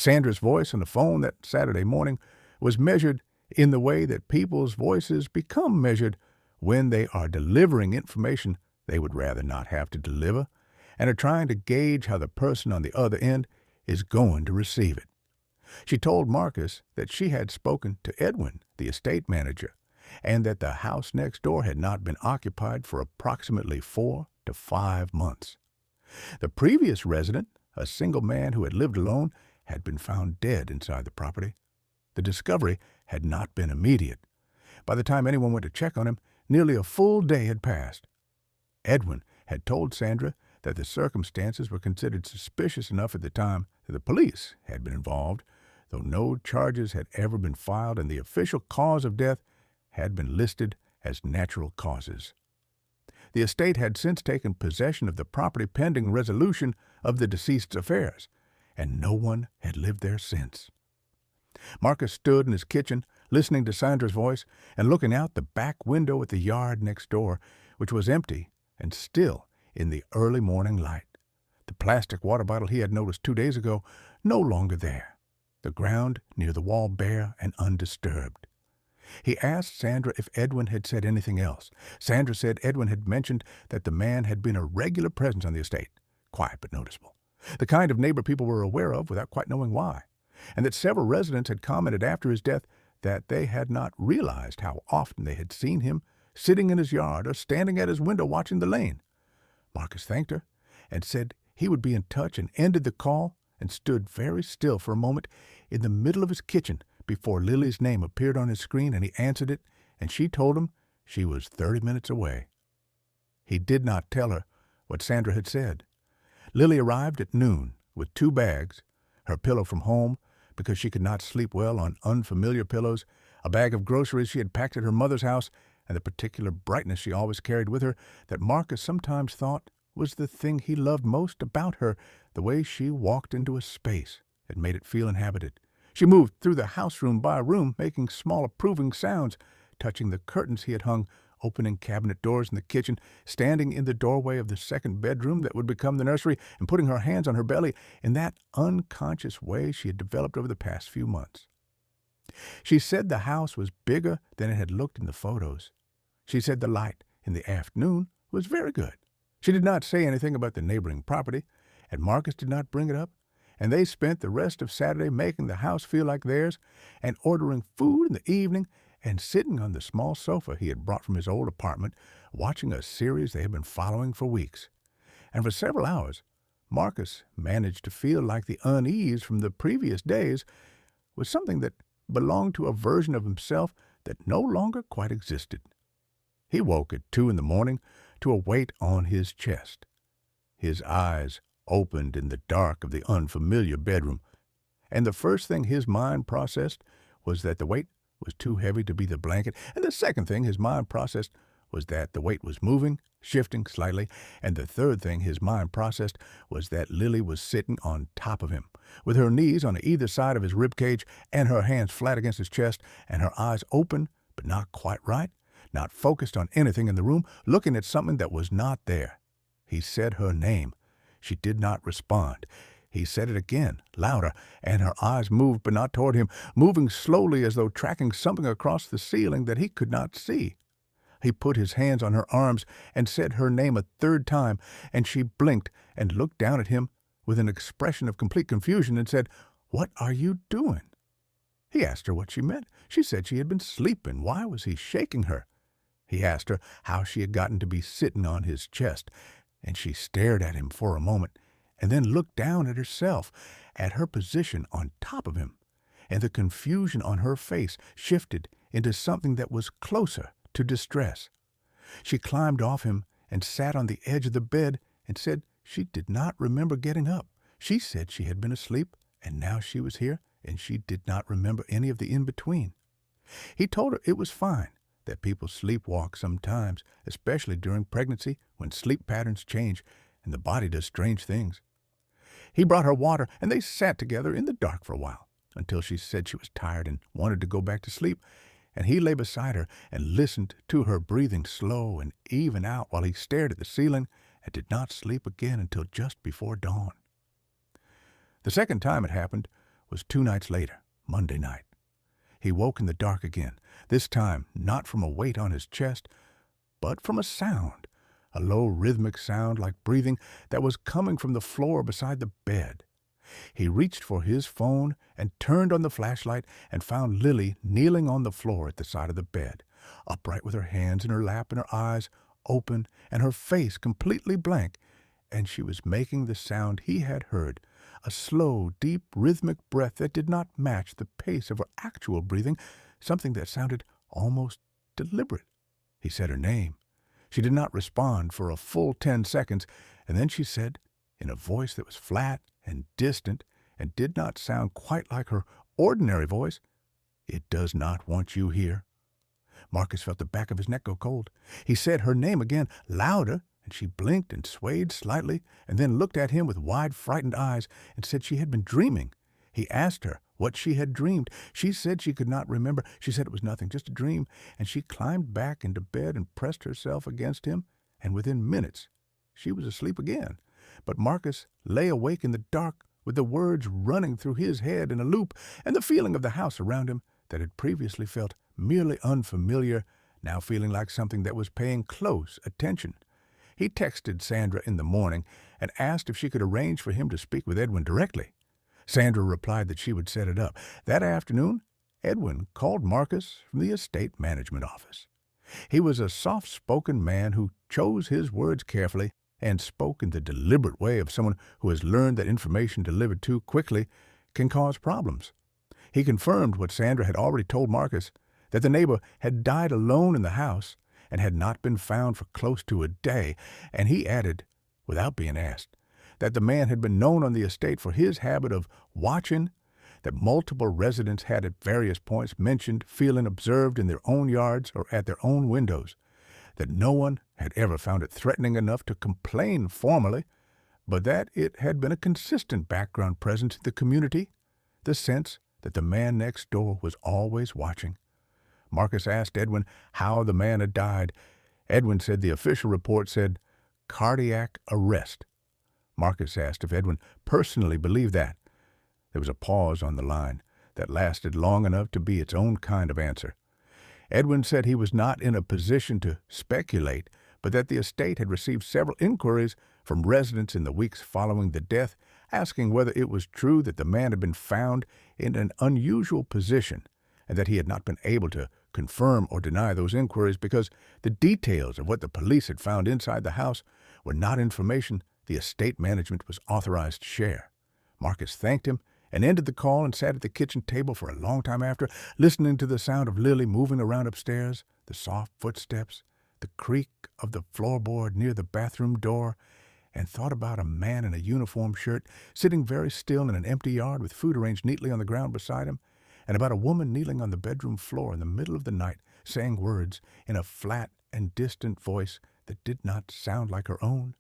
Sandra's voice on the phone that Saturday morning was measured in the way that people's voices become measured when they are delivering information they would rather not have to deliver and are trying to gauge how the person on the other end is going to receive it. She told Marcus that she had spoken to Edwin, the estate manager, and that the house next door had not been occupied for approximately 4 to 5 months. The previous resident, a single man who had lived alone, had been found dead inside the property. The discovery had not been immediate. By the time anyone went to check on him, nearly a full day had passed. Edwin had told Sandra that the circumstances were considered suspicious enough at the time that the police had been involved, though no charges had ever been filed and the official cause of death had been listed as natural causes. The estate had since taken possession of the property pending resolution of the deceased's affairs, and no one had lived there since. Marcus stood in his kitchen, listening to Sandra's voice and looking out the back window at the yard next door, which was empty and still in the early morning light. The plastic water bottle he had noticed 2 days ago no longer there, the ground near the wall bare and undisturbed. He asked Sandra if Edwin had said anything else. Sandra said Edwin had mentioned that the man had been a regular presence on the estate, quiet but noticeable, the kind of neighbor people were aware of without quite knowing why, and that several residents had commented after his death that they had not realized how often they had seen him sitting in his yard or standing at his window watching the lane. Marcus thanked her and said he would be in touch and ended the call and stood very still for a moment in the middle of his kitchen before Lily's name appeared on his screen and he answered it, and she told him she was 30 minutes away. He did not tell her what Sandra had said. Lily arrived at noon with 2 bags, her pillow from home because she could not sleep well on unfamiliar pillows, a bag of groceries she had packed at her mother's house, and the particular brightness she always carried with her that Marcus sometimes thought was the thing he loved most about her, the way she walked into a space and made it feel inhabited. She moved through the house room by room, making small approving sounds, touching the curtains he had hung, opening cabinet doors in the kitchen, standing in the doorway of the second bedroom that would become the nursery, and putting her hands on her belly in that unconscious way she had developed over the past few months. She said the house was bigger than it had looked in the photos. She said the light in the afternoon was very good. She did not say anything about the neighboring property, and Marcus did not bring it up, and they spent the rest of Saturday making the house feel like theirs and ordering food in the evening and sitting on the small sofa he had brought from his old apartment, watching a series they had been following for weeks. And for several hours, Marcus managed to feel like the unease from the previous days was something that belonged to a version of himself that no longer quite existed. He woke at 2 in the morning to a weight on his chest. His eyes opened in the dark of the unfamiliar bedroom, and the first thing his mind processed was that the weight was too heavy to be the blanket, and the second thing his mind processed was that the weight was moving, shifting slightly, and the third thing his mind processed was that Lily was sitting on top of him, with her knees on either side of his rib cage and her hands flat against his chest, and her eyes open but not quite right, not focused on anything in the room, looking at something that was not there. He said her name. She did not respond. He said it again, louder, and her eyes moved but not toward him, moving slowly as though tracking something across the ceiling that he could not see. He put his hands on her arms and said her name a third time, and she blinked and looked down at him with an expression of complete confusion and said, "What are you doing?" He asked her what she meant. She said she had been sleeping. Why was he shaking her? He asked her how she had gotten to be sitting on his chest, and she stared at him for a moment and then looked down at herself, at her position on top of him, and the confusion on her face shifted into something that was closer to distress. She climbed off him and sat on the edge of the bed and said she did not remember getting up. She said she had been asleep, and now she was here, and she did not remember any of the in-between. He told her it was fine, that people sleepwalk sometimes, especially during pregnancy when sleep patterns change and the body does strange things. He brought her water, and they sat together in the dark for a while, until she said she was tired and wanted to go back to sleep, and he lay beside her and listened to her breathing slow and even out while he stared at the ceiling and did not sleep again until just before dawn. The second time it happened was 2 nights later, Monday night. He woke in the dark again, this time not from a weight on his chest, but from a sound, a low rhythmic sound like breathing that was coming from the floor beside the bed. He reached for his phone and turned on the flashlight and found Lily kneeling on the floor at the side of the bed, upright with her hands in her lap and her eyes open and her face completely blank, and she was making the sound he had heard, a slow, deep, rhythmic breath that did not match the pace of her actual breathing, something that sounded almost deliberate. He said her name. She did not respond for a full 10 seconds, and then she said, in a voice that was flat and distant and did not sound quite like her ordinary voice, "It does not want you here." Marcus felt the back of his neck go cold. He said her name again, louder, and she blinked and swayed slightly and then looked at him with wide, frightened eyes and said she had been dreaming. He asked her what she had dreamed. She said she could not remember. She said it was nothing, just a dream, and she climbed back into bed and pressed herself against him, and within minutes she was asleep again. But Marcus lay awake in the dark with the words running through his head in a loop and the feeling of the house around him that had previously felt merely unfamiliar, now feeling like something that was paying close attention. He texted Sandra in the morning and asked if she could arrange for him to speak with Edwin directly. Sandra replied that she would set it up. That afternoon, Edwin called Marcus from the estate management office. He was a soft-spoken man who chose his words carefully and spoke in the deliberate way of someone who has learned that information delivered too quickly can cause problems. He confirmed what Sandra had already told Marcus, that the neighbor had died alone in the house and had not been found for close to a day, and he added, without being asked, that the man had been known on the estate for his habit of watching, that multiple residents had at various points mentioned feeling observed in their own yards or at their own windows, that no one had ever found it threatening enough to complain formally, but that it had been a consistent background presence in the community, the sense that the man next door was always watching. Marcus asked Edwin how the man had died. Edwin said the official report said cardiac arrest. Marcus asked if Edwin personally believed that. There was a pause on the line that lasted long enough to be its own kind of answer. Edwin said he was not in a position to speculate, but that the estate had received several inquiries from residents in the weeks following the death, asking whether it was true that the man had been found in an unusual position, and that he had not been able to confirm or deny those inquiries because the details of what the police had found inside the house were not information the estate management was authorized to share. Marcus thanked him and ended the call and sat at the kitchen table for a long time after, listening to the sound of Lily moving around upstairs, the soft footsteps, the creak of the floorboard near the bathroom door, and thought about a man in a uniform shirt sitting very still in an empty yard with food arranged neatly on the ground beside him, and about a woman kneeling on the bedroom floor in the middle of the night, saying words in a flat and distant voice that did not sound like her own.